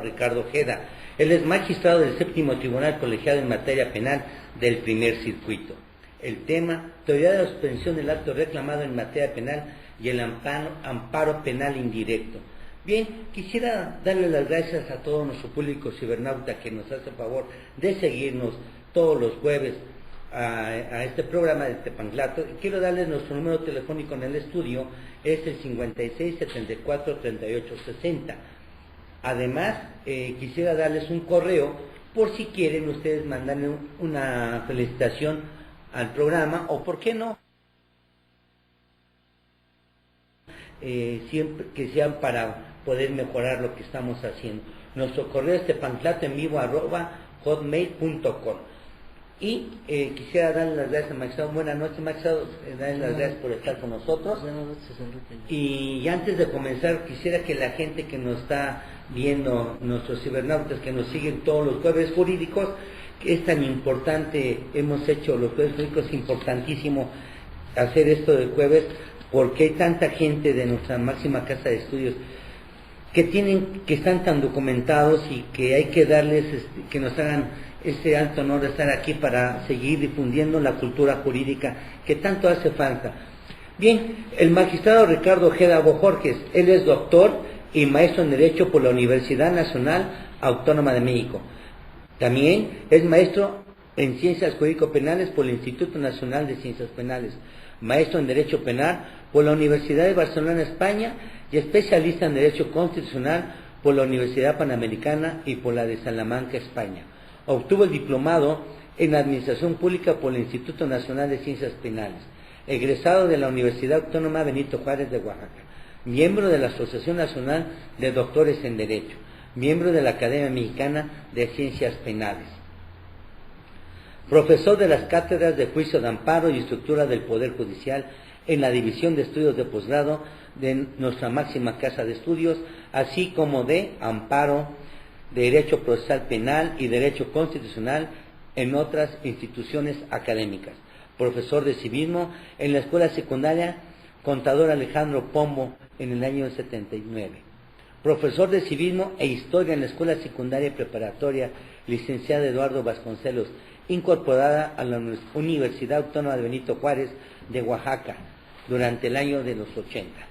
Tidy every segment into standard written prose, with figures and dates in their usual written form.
Ricardo Ojeda. Él es magistrado del Séptimo Tribunal Colegiado en materia penal del Primer Circuito. El tema, teoría de la suspensión del acto reclamado en materia penal y el amparo penal indirecto. Bien, quisiera darle las gracias a todo nuestro público cibernauta que nos hace el favor de seguirnos todos los jueves a este programa de Tepanclato. Quiero darles nuestro número telefónico en el estudio, es el 56 74 38 60. Además, quisiera darles un correo por si quieren ustedes mandarle una felicitación al programa, o por qué no, siempre que sean para poder mejorar lo que estamos haciendo. Nuestro correo es tepanclatoenvivo@hotmail.com. Y quisiera darle las gracias a magistrado. Buenas noches, magistrado, darle las gracias por estar con nosotros. Buenas noches, Enrique. Y antes de comenzar, quisiera que la gente que nos está viendo, nuestros cibernautas que nos siguen todos los jueves jurídicos, que es tan importante, hemos hecho los jueves jurídicos, importantísimo hacer esto de jueves, porque hay tanta gente de nuestra máxima casa de estudios que están tan documentados y que hay que darles, que nos hagan este alto honor de estar aquí para seguir difundiendo la cultura jurídica que tanto hace falta. Bien, el magistrado Ricardo Ojeda Bojorges, él es doctor y maestro en Derecho por la Universidad Nacional Autónoma de México. También es maestro en Ciencias Jurídico-Penales por el Instituto Nacional de Ciencias Penales, maestro en Derecho Penal por la Universidad de Barcelona, España, y especialista en Derecho Constitucional por la Universidad Panamericana y por la de Salamanca, España. Obtuvo el diplomado en Administración Pública por el Instituto Nacional de Ciencias Penales, egresado de la Universidad Autónoma Benito Juárez de Oaxaca, miembro de la Asociación Nacional de Doctores en Derecho, miembro de la Academia Mexicana de Ciencias Penales, profesor de las cátedras de Juicio de Amparo y Estructura del Poder Judicial en la División de Estudios de Posgrado de nuestra máxima casa de estudios, así como de Amparo, Derecho Procesal Penal y Derecho Constitucional en otras instituciones académicas. Profesor de Civismo en la Escuela Secundaria Contador Alejandro Pombo en el año 79. Profesor de Civismo e Historia en la Escuela Secundaria Preparatoria Licenciado Eduardo Vasconcelos, incorporada a la Universidad Autónoma de Benito Juárez de Oaxaca durante el año de los 80.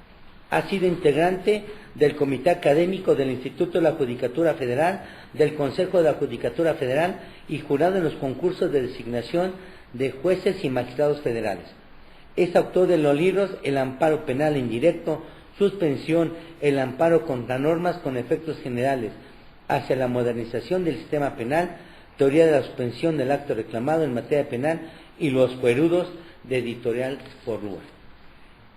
Ha sido integrante del Comité Académico del Instituto de la Judicatura Federal, del Consejo de la Judicatura Federal y jurado en los concursos de designación de jueces y magistrados federales. Es autor de los libros El amparo penal indirecto, Suspensión, el amparo contra normas con efectos generales hacia la modernización del sistema penal, Teoría de la suspensión del acto reclamado en materia penal y Los fuerudos, de Editorial Forrúa.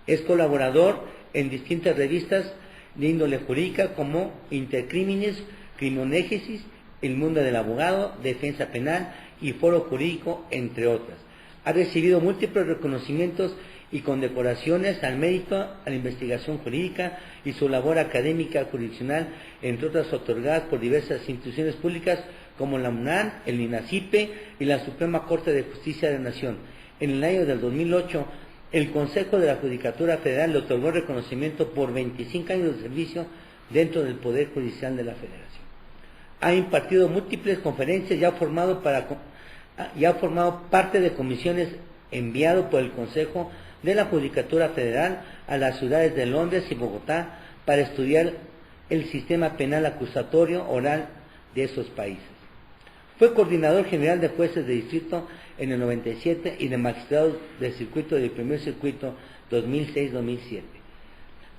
Es colaborador en distintas revistas de índole jurídica como Intercrímenes, Criminégésis, El Mundo del Abogado, Defensa Penal y Foro Jurídico, entre otras. Ha recibido múltiples reconocimientos y condecoraciones al mérito, a la investigación jurídica y su labor académica jurisdiccional, entre otras otorgadas por diversas instituciones públicas como la UNAM, el INACIPE y la Suprema Corte de Justicia de la Nación. En el año del 2008, el Consejo de la Judicatura Federal le otorgó reconocimiento por 25 años de servicio dentro del Poder Judicial de la Federación. Ha impartido múltiples conferencias y ha formado parte de comisiones enviado por el Consejo de la Judicatura Federal a las ciudades de Londres y Bogotá para estudiar el sistema penal acusatorio oral de esos países. Fue coordinador general de jueces de distrito en el 97 y de magistrados del circuito del Primer Circuito 2006-2007.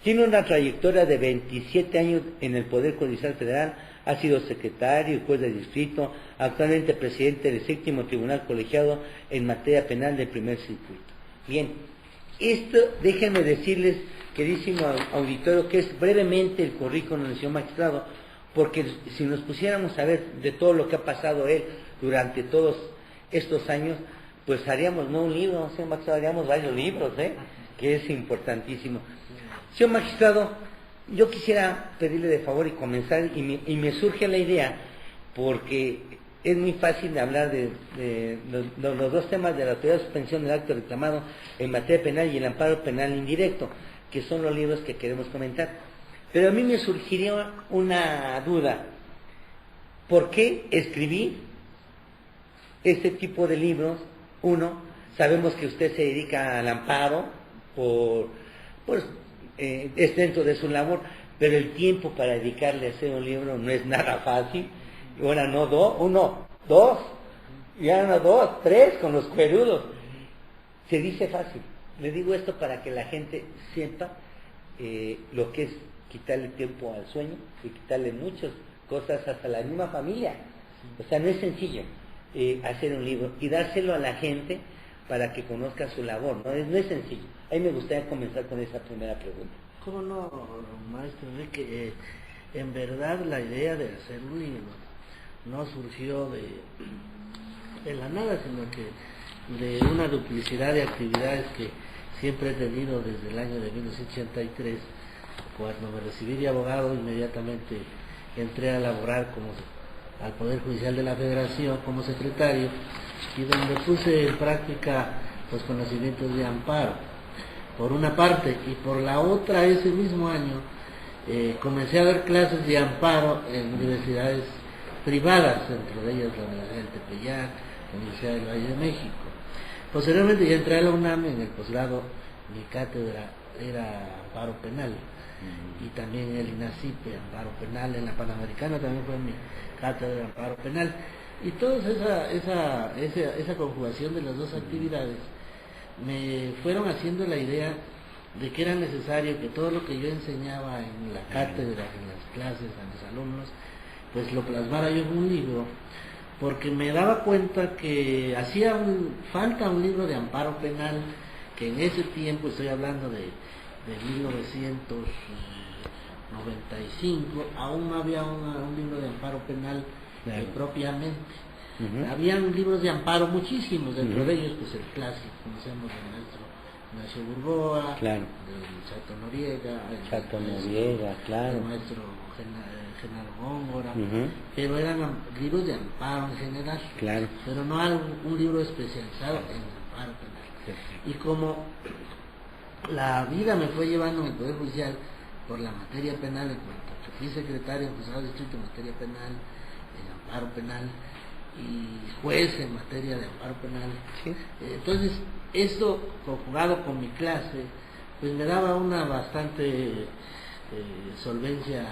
Tiene una trayectoria de 27 años en el Poder Judicial Federal, ha sido secretario y juez de distrito, actualmente presidente del Séptimo Tribunal Colegiado en materia penal del Primer Circuito. Bien, esto déjenme decirles, queridísimo auditorio, que es brevemente el currículum del señor magistrado, porque si nos pusiéramos a ver de todo lo que ha pasado él durante todos estos años, pues haríamos no un libro, señor magistrado, haríamos varios libros, que es importantísimo. Señor magistrado, yo quisiera pedirle de favor y comenzar, y me surge la idea, porque es muy fácil hablar de los dos temas de la teoría de suspensión del acto reclamado en materia penal y el amparo penal indirecto, que son los libros que queremos comentar. Pero a mí me surgiría una duda, ¿por qué escribí este tipo de libros? Uno, sabemos que usted se dedica al amparo, pues es dentro de su labor, pero el tiempo para dedicarle a hacer un libro no es nada fácil. Y ahora no uno, dos, ya no dos, tres con los cuerudos. Se dice fácil. Le digo esto para que la gente sepa lo que es quitarle tiempo al sueño y quitarle muchas cosas hasta la misma familia. O sea, no es sencillo hacer un libro y dárselo a la gente para que conozca su labor. No es sencillo. A mí me gustaría comenzar con esa primera pregunta. ¿Cómo no, maestro Enrique? En verdad la idea de hacer un libro no surgió de la nada, sino que de una duplicidad de actividades que siempre he tenido desde el año de 1983, cuando me recibí de abogado. Inmediatamente entré a laborar al Poder Judicial de la Federación como secretario, y donde puse en práctica los conocimientos de amparo, por una parte, y por la otra, ese mismo año comencé a dar clases de amparo en universidades privadas, dentro de ellas la Universidad del Tepeyac, la Universidad del Valle de México. Posteriormente ya entré a la UNAM. En el posgrado mi cátedra era amparo penal, y también en el INACIPE amparo penal. En la Panamericana también fue mi cátedra de amparo penal, y toda esa conjugación de las dos actividades me fueron haciendo la idea de que era necesario que todo lo que yo enseñaba en la cátedra, en las clases a mis alumnos, pues lo plasmara yo en un libro, porque me daba cuenta que hacía falta un libro de amparo penal, que en ese tiempo, estoy hablando de 1995, aún no había un libro de amparo penal propiamente. Habían libros de amparo muchísimos, dentro de ellos pues el clásico, conocemos del maestro Ignacio Burgoa, del Chato Noriega, el maestro Genaro Góngora, pero eran libros de amparo en general, pero no un libro especializado en amparo penal. Y como la vida me fue llevando en el Poder Judicial por la materia penal, en cuanto que fui secretario en Juzgado de Distrito en materia penal, en amparo penal, y juez en materia de amparo penal, entonces esto conjugado con mi clase pues me daba una bastante solvencia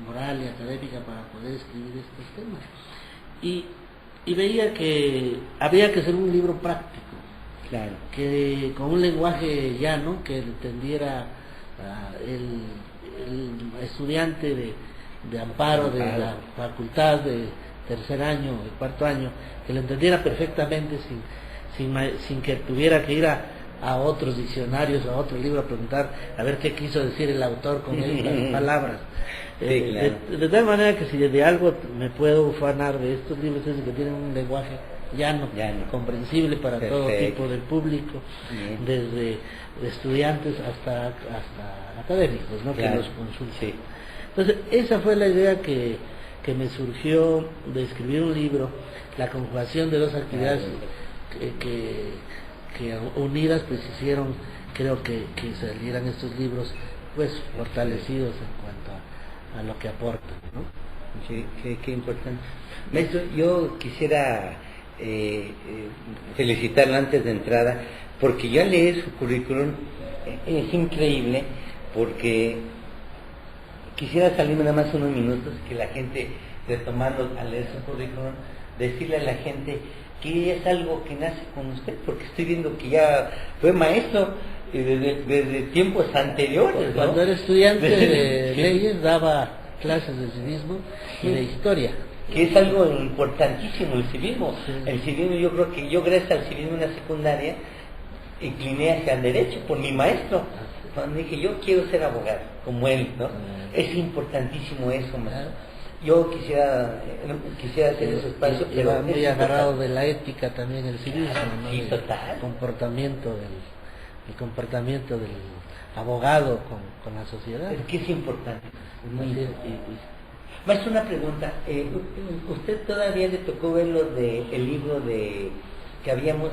moral y académica para poder escribir estos temas, y veía que había que hacer un libro práctico, que con un lenguaje llano que entendiera el estudiante de amparo de la facultad de tercer año, de cuarto año, que lo entendiera perfectamente sin que tuviera que ir a otros diccionarios, a otro libro a preguntar a ver qué quiso decir el autor con estas palabras. De tal manera que si de algo me puedo ufanar de estos libros es que tienen un lenguaje llano, comprensible para todo tipo de público, desde estudiantes hasta académicos, ¿no? Que los consulten. Entonces esa fue la idea que me surgió de escribir un libro, la conjugación de dos actividades que unidas pues hicieron, creo que salieran estos libros pues fortalecidos en cuanto a lo que aportan, ¿no? Sí, qué importante. Maestro, yo quisiera felicitarlo antes de entrada, porque yo al leer su currículum es increíble, porque quisiera salirme nada más unos minutos, que la gente, retomando al leer su currículum, decirle a la gente que es algo que nace con usted, porque estoy viendo que ya fue maestro desde tiempos anteriores, ¿no? Cuando era estudiante de leyes daba clases de civismo y de historia, que es algo importantísimo el civismo. El civismo, yo creo que yo gracias al civismo en la secundaria incliné hacia el derecho por mi maestro. Cuando dije yo quiero ser abogado como él, ¿no? Es importantísimo eso, maestro. Yo quisiera hacer ese espacio, pero era muy agarrado de la ética también el civismo, ¿no? Sí, total. El comportamiento del abogado con la sociedad. Es que es importante. Maestro, una pregunta. ¿Usted todavía le tocó ver el libro que habíamos